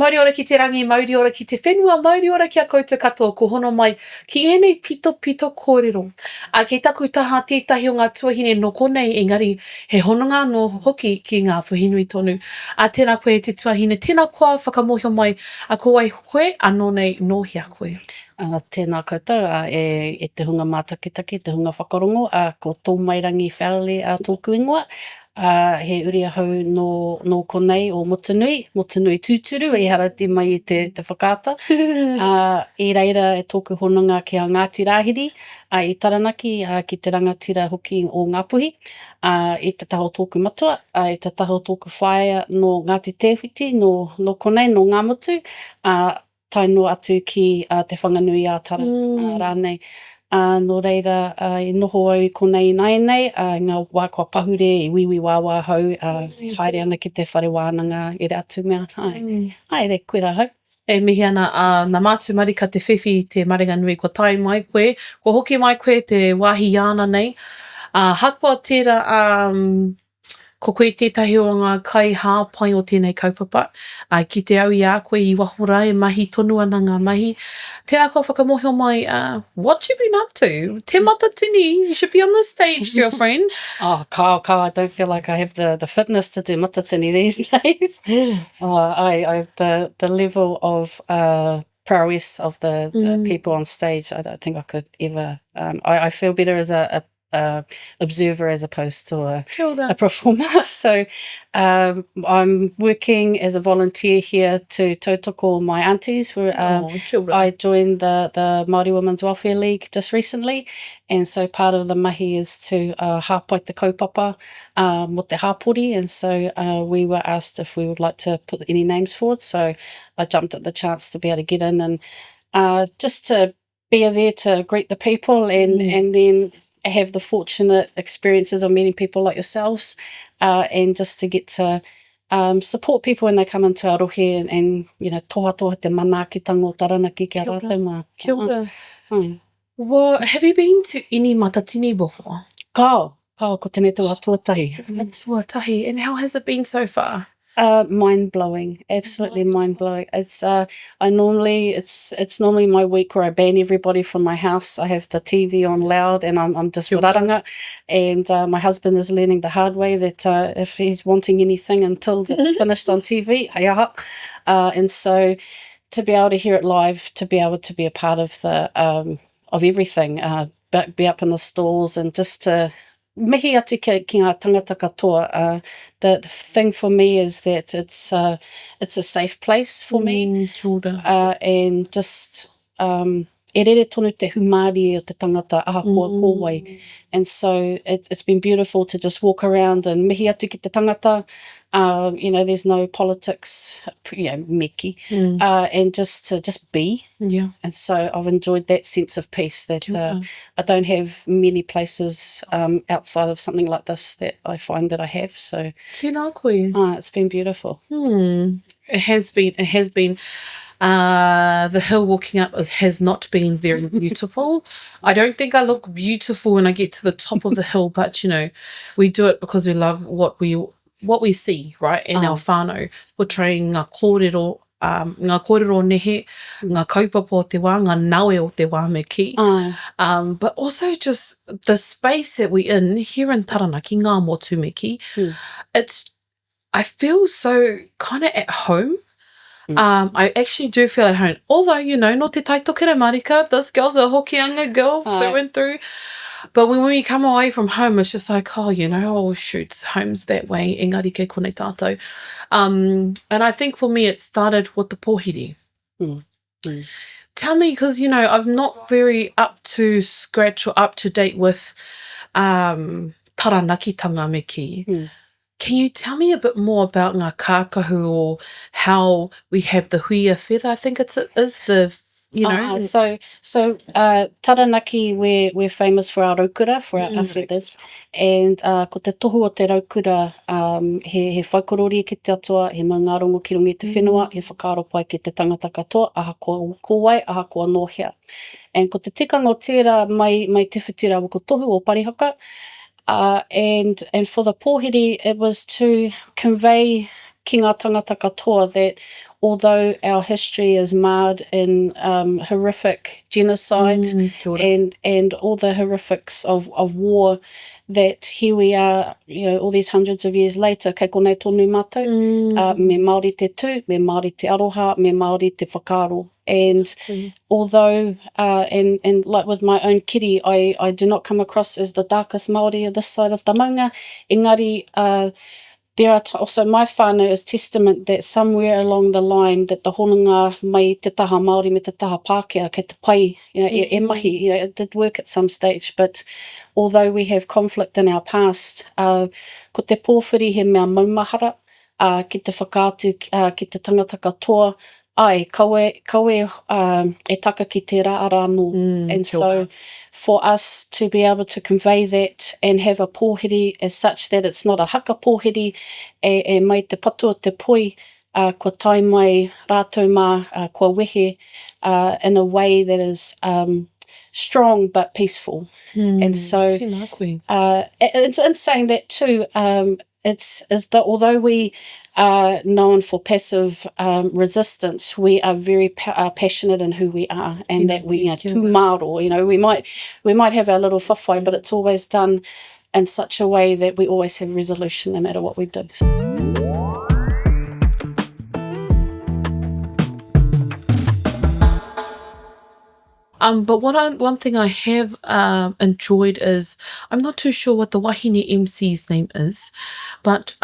Mauri ora ki te rangi, mauri ora ki te whenua, mauri ora ki a koutou katoa, ko hono mai ki ēnei pito kōrero. Kei taku taha tētahi o ngā tuahine no konei, engari he hononga no hoki ki ngā whahinui tonu. Tēnā koe te tuahine, tēnā koa whakamohio mai, ko ai koe, anō nei no hia koe. Tēnā koutou, e te hunga mātakitaki, te hunga whakarongo, ko Toumairangi Fowlie tōku ingoa. He uri ahau no konei o Motunui tūturu, e harati mai i te whakaata. I reira e tōku hononga ki a Ngāti Rāhiri, i Taranaki, ki te rangatira hoki o Ngāpuhi, i te taho tōku matua, i te taho tōku whaia no Ngāti Tewhiti, no konei, no ngā motu, taino atu ki te whanganui a Tara, rānei. Nō reira, i noho au konei naenei, ngā wākua pahure, i wiwi wāwā hau, haere ana ki te whare wānanga, e re atu mea. Ai, re koe rā hau. E mihi ana, nā mātu marika te whiwhi i te marenga nui, ko tai mai koe, ko hoki mai koe te wāhi iāna nei. Hakua tērā, ko koe tētahi o ngā kai hāpai o tēnei kaupapa. Ki te au i a koe i wahora e mahi tonu ana ngā mahi. Tēnā kua whakamohio mai, what you been up to? Te Matatini, you should be on the stage, dear friend. Kao, I don't feel like I have the fitness to do Matatini these days. I have the level of prowess of the people on stage. I don't think I could ever. I feel better as a observer as opposed to a performer. So I'm working as a volunteer here to tautoko my aunties. I joined the Māori Women's Welfare League just recently, and so part of the mahi is to hāpai te kaupapa mo te hāpori, and so we were asked if we would like to put any names forward, so I jumped at the chance to be able to get in and just to be there to greet the people and then have the fortunate experiences of meeting people like yourselves, and just to get to support people when they come into our rohe and you know, toha te manaakitanga o Taranaki kia rātou. Kia ora. Well, have you been to any Matatini before? Ko tēnei te tuatahi. Tuatahi. And how has it been so far? Mind-blowing, absolutely mind-blowing. It's normally my week where I ban everybody from my house. I have the TV on loud and I'm just raranga, and my husband is learning the hard way that if he's wanting anything until it's finished on TV, and so to be able to hear it live, to be able to be a part of the of everything, be up in the stalls and just to mihi atu ki ngā tangata katoa. The thing for me is that it's a safe place for me, and just e rere tonu te humari o te tangata ahakoa kōwai, and so it's been beautiful to just walk around and mihi atu ki te tangata. You know, there's no politics, you know, meki, and just be. Yeah. And so I've enjoyed that sense of peace that I don't have many places outside of something like this that I find that I have. So tēnā koe. It's been beautiful. It has been. The hill walking up has not been very beautiful. I don't think I look beautiful when I get to the top of the hill, but you know, we do it because we love what we see, right, in our whānau, portraying ngā kōrero nehe, ngā kaupapa o te wā, ngā naue o te wā me ki. But also just the space that we're in here in Taranaki, ngā motu me ki, I feel so kind of at home. I actually do feel at home. Although, you know, no te taitokere marika, this girl's a hokianga girl through and through. But when we come away from home, it's just like, oh, you know, oh, shoot, home's that way. Engari ke konei tātou. And I think for me, it started with the pōhiri. Tell me, because, you know, I'm not very up to scratch or up to date with taranakitanga me ki. Can you tell me a bit more about ngā kākahu or how we have the huia feather? I think it is the, you know. So Taranaki, we're famous for our raukura, for our feathers. And ko te tohu o te raukura, he whaikorori ki te atua, he maungarongo ki rungi te whenua, he whakaaro pai ki te tangata katoa, aha ko kōwai, aha ko anohea. And ko te tikanga o tērā mai te whitira o ko tohu o parihaka. And for the pōhiri, it was to convey ki ngā tangata katoa, that although our history is marred in horrific genocide and all the horrifics of war, that here we are, all these hundreds of years later, kei konei tonu mātou, me Māori te tū, me Māori te aroha, me Māori te whakaaro. And although, and like with my own kiri, I do not come across as the darkest Māori of this side of the maunga, engari, there are also my whānau is testament that somewhere along the line that the hononga mai te taha Māori me te taha Pākehā kei te pai, e mahi, it did work at some stage, but although we have conflict in our past, ko te pōwhiri he mea maumahara, ki te whakaatu, ki te tangata katoa, ai, kawe e taka ki te rā anō. And so for us to be able to convey that and have a pōhiri as such that it's not a haka pōhiri, e mai te patua te poi, kua tai mai rātou mā, kua wehe, in a way that is strong but peaceful. And so, in saying that too, is that although we are known for passive resistance, we are very passionate in who we are, and that we are tūmaro. We might have our little whawhai, but it's always done in such a way that we always have resolution no matter what we do. But one thing I have enjoyed is, I'm not too sure what the Wahine MC's name is, but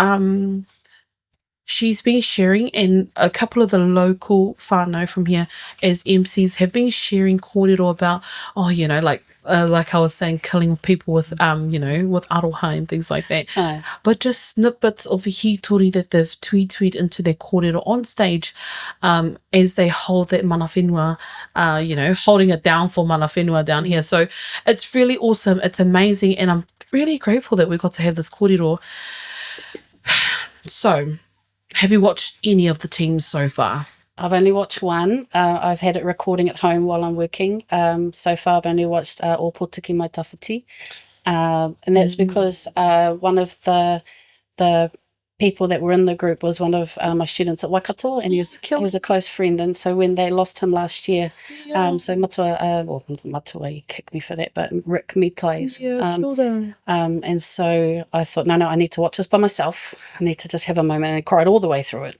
she's been sharing, and a couple of the local whānau from here as MCs have been sharing kōrero about, like I was saying, killing people with, with aroha and things like that. But just snippets of hitori that they've tweeted into their kōrero on stage, as they hold that mana whenua, holding it down for mana whenua down here. So it's really awesome. It's amazing. And I'm really grateful that we got to have this kōrero. So, have you watched any of the teams so far? I've only watched one. I've had it recording at home while I'm working. So far, I've only watched All Potiki Mai Tawhiti. And that's because one of the people that were in the group was one of my students at Waikato, and he was a close friend. And so when they lost him last year, so Matua, he kicked me for that, but Rick Mitais. And so I thought, no, I need to watch this by myself. I need to just have a moment, and I cried all the way through it.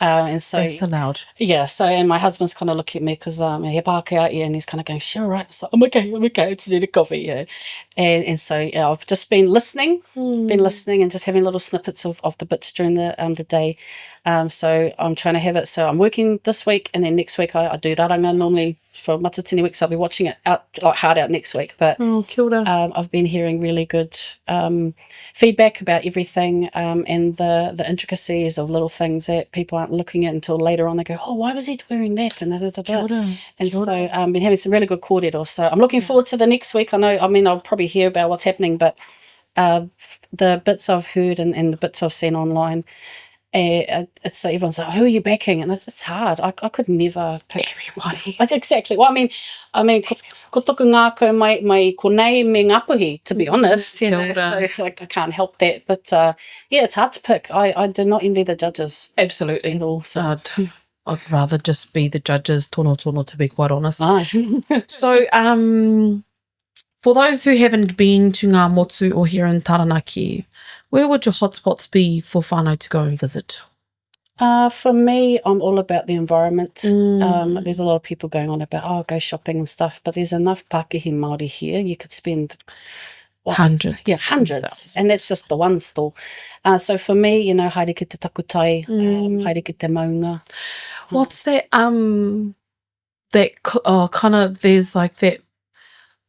And so that's allowed. Yeah. So, and my husband's kind of looking at me because he Pākehā out here, and he's kind of going, "Sure, right." So I'm okay. It's need a coffee, yeah. And so I've just been listening, and just having little snippets of the bits during the day. So I'm trying to have it. So I'm working this week, and then next week I do raranga normally for Matatini week. So I'll be watching it hard out next week. But kia ora. I've been hearing really good feedback about everything, and the intricacies of little things that people aren't looking at until later on. They go, "Oh, why was he wearing that?" And so I've been having some really good kōrero. So I'm looking forward to the next week. I'll probably hear about what's happening, but the bits I've heard and the bits I've seen online, it's like everyone's like, "Who are you backing?" And it's hard. I could never pick everybody. Exactly. Well, I mean, ko toku ngākau mai konei me Ngāpuhi, to be honest. So I can't help that. But it's hard to pick. I do not envy the judges. Absolutely. At all. So. I'd rather just be the judges, tono, to be quite honest. So, for those who haven't been to Ngā Motu or here in Taranaki, where would your hotspots be for whānau to go and visit? For me, I'm all about the environment. There's a lot of people going on about, go shopping and stuff, but there's enough Pākehā Māori here. You could spend hundreds. Yeah, hundreds. And that's just the one store. So for me, haere ki te takutai, haere ki te maunga. What's that, kind of, there's like that,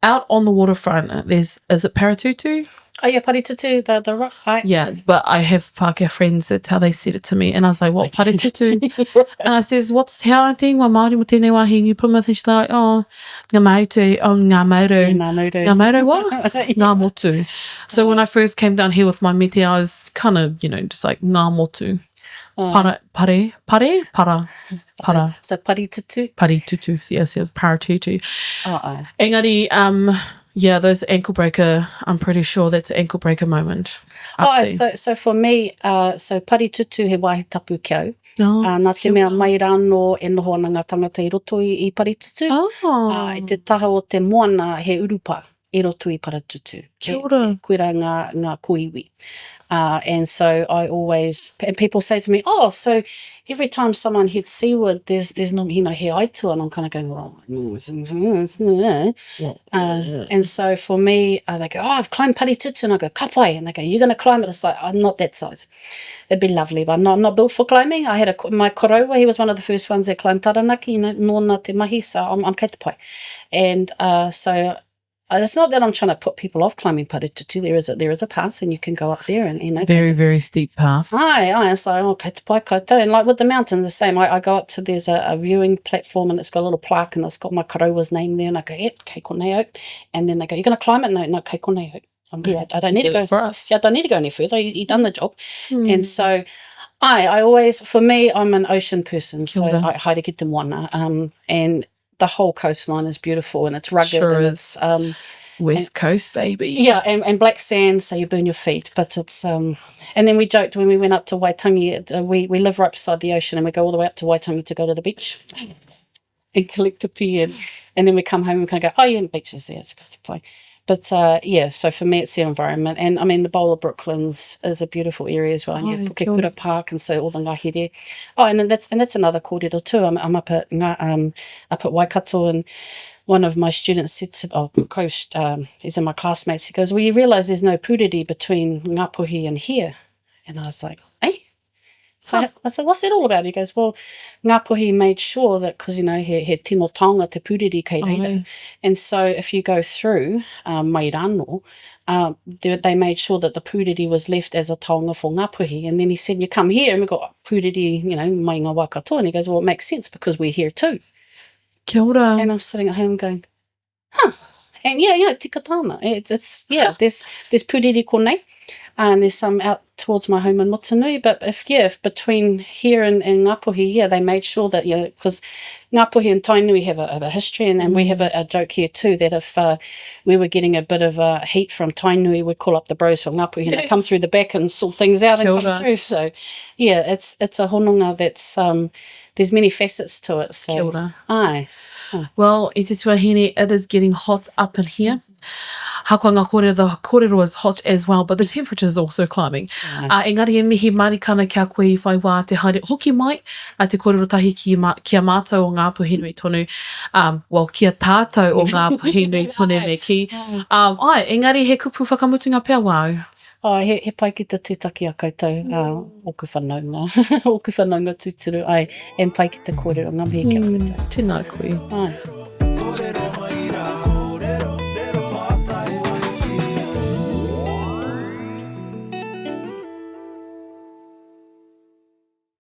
out on the waterfront, is it Paratutu? Oh yeah, Paritutu, the rock. Right? Yeah, but I have Pākehā friends, that's how they said it to me. And I was like, what, Paritutu? And I says, what's te auntie? Wa Māori mo tēnei wāhi, you Plymouth. And she's like, ngā mautu, ngā mauru. Ngā mauru what? Ngā motu. So when I first came down here with my mete, I was kind of, just like, ngā motu. Para. So Paritutu? Paritutu, yes, Paratutu. Engari, Yeah, those ankle breaker, I'm pretty sure that's an ankle breaker moment. So for me, so paritutu he wāhi tapu kiau. Oh, Nā te mea mai rāno e noho ana ngā tangata i roto i paritutu. I te taha o te moana he urupa i roto I paritutu. Kia ora. Koera ngā koiwi. And so I always, and people say to me, oh, so every time someone hits seaward, there's no, he aitua, and I'm kind of going, and so for me, they go, oh, I've climbed paritutu, and I go, kapai, and they go, you're going to climb it? It's like, I'm not that size. It'd be lovely, but I'm not built for climbing. I had my koroua, he was one of the first ones that climbed Taranaki, nōna te mahi, so I'm kei te pai. And so it's not that I'm trying to put people off climbing paritutu. There is a path, and you can go up there, and very, very steep path. Aye, it's like, kei te pai koutou. And like with the mountain, the same. I go up to, there's a viewing platform, and it's got a little plaque, and it's got my koroua's name there, and I go, kei konei au. And then they go, you're going to climb it? No, kei konei au. I'm here. I don't need to go for us. Yeah, I don't need to go any further. You done the job. And so I always, for me, I'm an ocean person. So I haere ki te moana. And the whole coastline is beautiful, and it's rugged. Sure and is. It's West Coast, baby. Yeah, and black sand, so you burn your feet. But it's and then we joked when we went up to Waitangi. We live right beside the ocean, and we go all the way up to Waitangi to go to the beach and collect pipi, and then we come home and we kind of go, oh yeah, the beach is there. It's good to play. But yeah, so for me, it's the environment. And I mean, the Bowl of Brooklands is a beautiful area as well. And you have Pukekura Park, and so all the ngahere. Oh, and that's another kōrero too. I'm up at Waikato, and one of my students said to, he's in my classmates, he goes, well, you realise there's no pūriri between Ngāpuhi and here? And I was like, eh? So I said, what's that all about? He goes, well, Ngāpuhi made sure that, because, he tino taonga te pūriri kei reira. And so if you go through mai rāno, they made sure that the pūriri was left as a taonga for Ngāpuhi. And then he said, you come here and we've got pūriri, mai ngā Waikato. And he goes, well, it makes sense because we're here too. Kia ora. And I'm sitting at home going, huh. And yeah, tika tāna. It's there's pūriri konei. And there's some out towards my home in Motunui. But if between here and Ngāpuhi, they made sure that, because Ngāpuhi and Tainui have a history, and we have a joke here too, that if we were getting a bit of heat from Tainui, we'd call up the bros from Ngāpuhi, and they come through the back and sort things out and come through. So, yeah, it's a hononga that's, there's many facets to it. So, Kia ora. Aye. Well, i te tuahine, it is getting hot up in here. Haka ngā kōrero, the kōrero is hot as well, but the temperature is also climbing. Engari e mihi marikana kia koe I whai wā te haere hoki mai, a te kōrero tahi kia mātou o ngā puhinui tonu, kia tātou o ngā puhinui tonu me ki. Engari he kupu whakamutunga pia wāu. He pai ki te tūtaki a koutou, oku whanaunga, oku whanaunga tūturu, e pai ki te kōrero, ngā mihi kia koutou. Tēnā koe.